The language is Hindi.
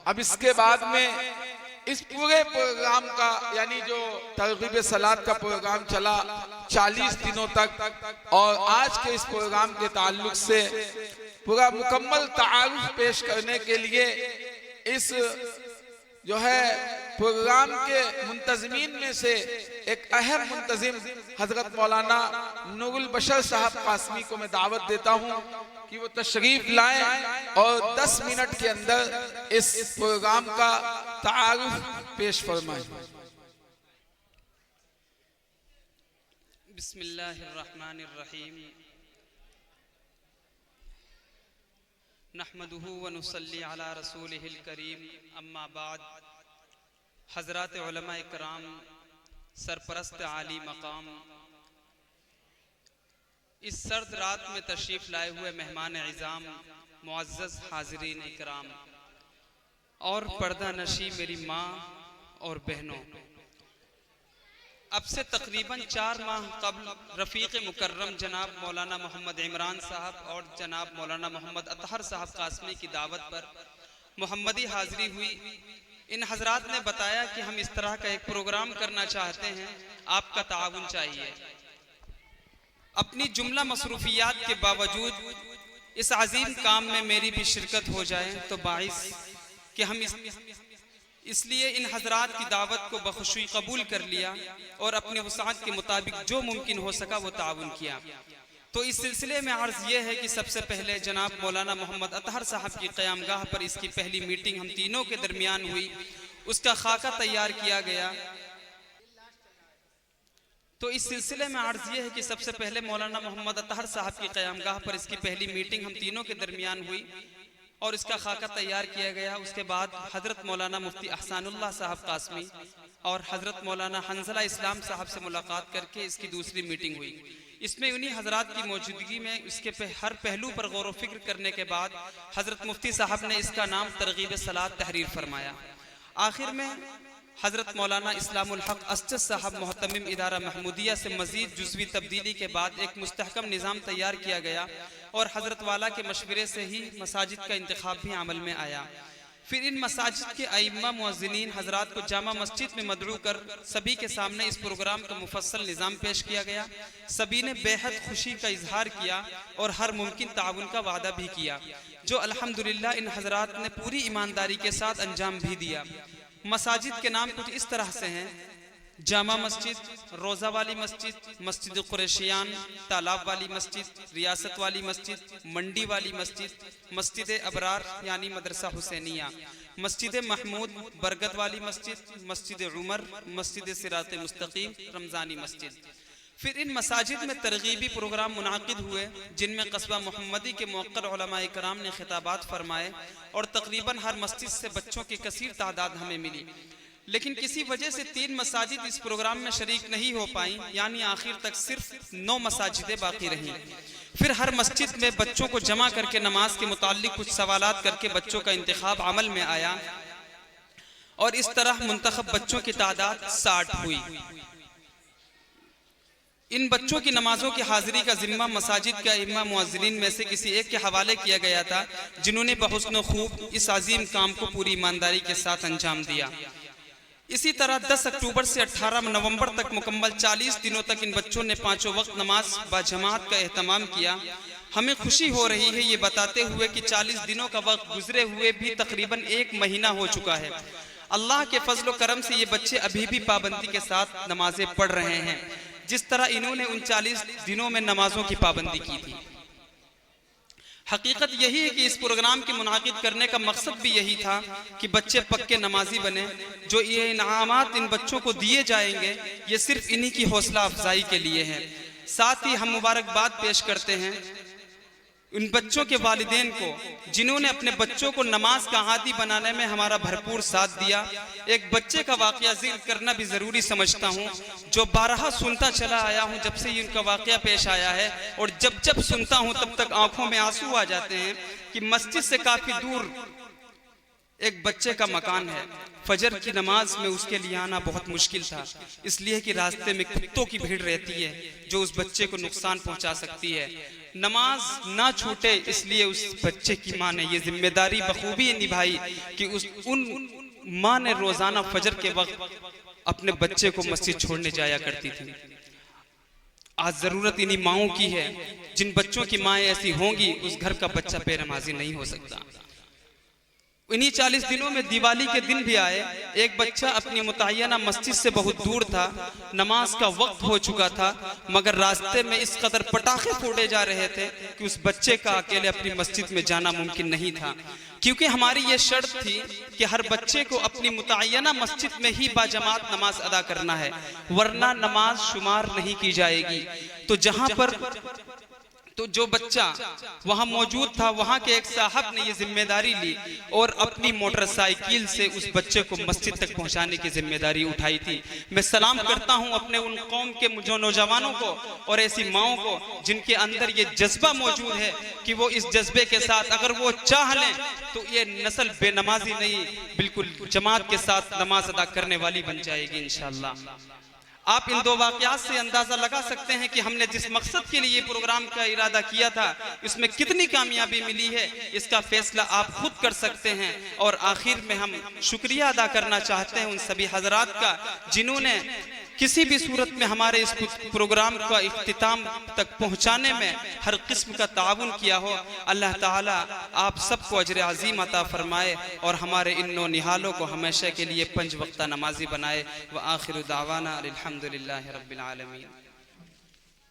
अब इसके बाद में इस पूरे प्रोग्राम का यानी जो तरगीब सलात का प्रोग्राम चला 40 दिनों तक, और आज के इस प्रोग्राम के ताल्लुक से पूरा मुकम्मल तारुफ पेश करने के लिए इस जो है प्रोग्राम के मुंतज़मीन में से एक अहम मुंतज़िम हजरत मौलाना नूरुल बशर साहब कासमी को मैं दावत देता हूं कि वो तशरीफ लाएं और 10 मिनट के अंदर इस प्रोग्राम का तारुफ पेश फरमाएं। बिस्मिल्लाहिर्रहमानिर्रहीम। नहमदुहु व नुसल्ली अला रसूलिहिल करीम, अम्मा बाद। हज़रात उलमा इकराम, सरपरस्त आली मकाम, इस सर्द रात में तशरीफ़ लाए हुए मेहमान इज़ाम, मुअज़्ज़ज़ हाज़रीन इकराम और पर्दा नशी मेरी माँ और बहनों, अब से तकरीबन 4 माह कबल रफ़ीक़ मुकर्रम जनाब मौलाना मोहम्मद इमरान साहब और जनाब मौलाना मोहम्मद अतहर साहब कासमी की दावत पर मोहम्मदी हाज़री हुई। इन हज़रात ने बताया कि हम इस तरह का एक प्रोग्राम करना चाहते हैं, आपका ताउन चाहिए। अपनी जुमला मसरूफियात के बावजूद इस अजीम काम में मेरी भी शिरकत हो जाए तो बाइस कि हम इसलिए इन हजरात की दावत को बखुशी कबूल कर लिया और अपने वसाअत के मुताबिक जो मुमकिन हो सका वो ताउन किया। तो इस सिलसिले में अर्ज़ ये है कि सबसे पहले जनाब मौलाना मोहम्मद अतहर साहब की क़यामगाह पर इसकी पहली मीटिंग हम तीनों के दरमियान हुई, उसका खाका तैयार किया गया। तो इस सिलसिले में अर्ज़ ये है कि सबसे पहले मौलाना मोहम्मद अतहर साहब की क़यामगाह पर इसकी पहली मीटिंग हम तीनों के दरमियान हुई और इसका खाका तैयार किया गया। उसके बाद हज़रत मौलाना मुफ्ती अहसानुल्लाह साहब कासमी और हज़रत मौलाना हंज़ला इस्लाम साहब से मुलाकात करके इसकी दूसरी मीटिंग हुई। इसमें उन्हीं हज़रात की मौजूदगी में इसके हर पहलू पर गौर व फिक्र करने के बाद हज़रत मुफ्ती साहब ने इसका नाम तरगीब सलात तहरीर फरमाया। आखिर में हज़रत मौलाना इस्लामुल हक असद साहब मोहतमिम इदारा महमूदिया से मज़ीद जुज़वी तब्दीली के बाद एक मुस्तहकम निज़ाम तैयार किया गया और हज़रत वाला के मशवरे से ही मसाजिद का इंतखाब भी अमल में आया। फिर इन मसाजिद के अइम्मा मुअज़्ज़िनीन हज़रात को जामा मस्जिद में मदरू कर सभी के सामने इस प्रोग्राम का मुफस्सल निज़ाम पेश किया गया। सभी ने बेहद खुशी का इजहार किया और हर मुमकिन ताउन का वादा भी किया, जो अल्हम्दुलिल्लाह इन हज़रात ने पूरी ईमानदारी के साथ अंजाम भी दिया। मसाजिद के नाम कुछ इस तरह से हैं: जामा मस्जिद, रोज़ा वाली मस्जिद, मस्जिद कुरैशियान, तालाब वाली मस्जिद, रियासत वाली मस्जिद, मंडी वाली मस्जिद, मस्जिद अबरार यानी मदरसा हुसैनिया, मस्जिद महमूद, बरगद वाली मस्जिद, मस्जिद उमर, मस्जिद सिरात मुस्तकीम, रमज़ानी मस्जिद। फिर इन मसाजिद में तरगीबी प्रोग्राम मुनाकिद हुए जिनमें कस्बा मोहम्मदी के मुअक्कर उलमा इकराम ने खिताबात फरमाए और तकरीबन हर मस्जिद से बच्चों की कसीर तादाद हमें मिली। लेकिन किसी वजह से 3 मसाजिद इस प्रोग्राम में शरीक नहीं हो पाई, यानी आखिर तक सिर्फ 9 मसाजिदें बाकी रहीं। फिर हर मस्जिद में बच्चों को जमा करके नमाज के मुताल्लिक कुछ सवालात करके बच्चों का इंतखाब अमल में आया और इस तरह मुंतखब बच्चों की तादाद 60 हुई। इन बच्चों की नमाजों की हाजिरी का जिम्मा मसाजिद के इमाम मुअज्जिनीन में से किसी एक के हवाले किया गया था, जिन्होंने बहुस्न खूब इस अजीम काम को पूरी ईमानदारी के साथ अंजाम दिया। इसी तरह 10 अक्टूबर से 18 नवंबर तक मुकम्मल 40 दिनों तक इन बच्चों ने 5 वक्त नमाज बाजमात का एहतमाम किया। हमें खुशी हो रही है ये बताते हुए कि 40 दिनों का वक्त गुजरे हुए भी तकरीबन 1 महीना हो चुका है। अल्लाह के फजल व करम से ये बच्चे अभी भी पाबंदी के साथ नमाजें पढ़ रहे हैं, जिस तरह इन्होंने उन 40 दिनों में नमाजों की पाबंदी की थी। हकीकत यही है कि इस प्रोग्राम के मुनाकिद करने का मकसद भी यही था कि बच्चे पक्के नमाजी बने। जो ये इनामात इन बच्चों को दिए जाएंगे ये सिर्फ इन्हीं की हौसला अफजाई के लिए है। साथ ही हम मुबारकबाद पेश करते हैं उन बच्चों के वालिदैन को जिन्होंने अपने बच्चों को नमाज का आदी बनाने में हमारा भरपूर साथ दिया। एक बच्चे का वाकया जिक्र करना भी ज़रूरी समझता हूँ, जो बारहा सुनता चला आया हूँ जब से उनका वाकया पेश आया है, और जब जब सुनता हूँ तब तक आंखों में आंसू आ जाते हैं कि मस्जिद से काफ़ी दूर एक बच्चे का मकान है। फजर की नमाज में उसके लिए आना बहुत मुश्किल था, इसलिए कि रास्ते में कुत्तों की भीड़ रहती है जो उस बच्चे को नुकसान पहुंचा सकती है। नमाज ना छूटे इसलिए उस बच्चे की माँ ने ये जिम्मेदारी बखूबी निभाई कि उन माँ ने रोजाना फजर के वक्त अपने बच्चे को मस्जिद छोड़ने जाया करती थी। आज जरूरत इन्हीं माओं की है। जिन बच्चों की माएँ ऐसी होंगी उस घर का बच्चा बेनमाजी नहीं हो सकता। इन्हीं 40 दिनों में दिवाली के दिन भी आए। एक बच्चा अपनी मुतय्यना मस्जिद से बहुत दूर था, नमाज का वक्त हो चुका था, मगर रास्ते में इस कदर पटाखे फोड़े जा रहे थे कि उस बच्चे का अकेले अपनी मस्जिद में जाना मुमकिन नहीं था, क्योंकि हमारी ये शर्त थी कि हर बच्चे को अपनी मुतय्यना मस्जिद में ही बाजमात नमाज अदा करना है, वरना नमाज शुमार नहीं की जाएगी। तो जो बच्चा वहां मौजूद था, वहां के एक साहब ने ये जिम्मेदारी ली और अपनी मोटरसाइकिल से उस बच्चे को मस्जिद तक पहुंचाने की जिम्मेदारी उठाई थी। मैं सलाम करता हूं अपने उन कौम के जो नौजवानों को और ऐसी माओं को जिनके अंदर ये जज्बा मौजूद है कि वो इस जज्बे के साथ अगर वो चाह लें तो ये नस्ल बेनमाजी नहीं, बिल्कुल जमात के साथ नमाज अदा करने वाली बन जाएगी इंशाअल्लाह। आप इन दो वाक़यात से अंदाजा लगा सकते हैं कि हमने जिस मकसद के लिए प्रोग्राम का इरादा किया था उसमें कितनी कामयाबी मिली है, इसका फैसला आप खुद कर सकते हैं। और आखिर में हम शुक्रिया अदा करना चाहते हैं उन सभी हजरात का जिन्होंने किसी भी सूरत में हमारे इस प्रोग्राम का इख्तिताम तक पहुंचाने में हर किस्म का ताउन किया हो। अल्लाह ताला आप सबको अजर अजीम अता फरमाए और हमारे इन नो निहालों को हमेशा के लिए 5 वक्ता नमाजी बनाए। व आखिर दावाना अल्हम्दुलिल्लाहि रब्बिल आलमीन।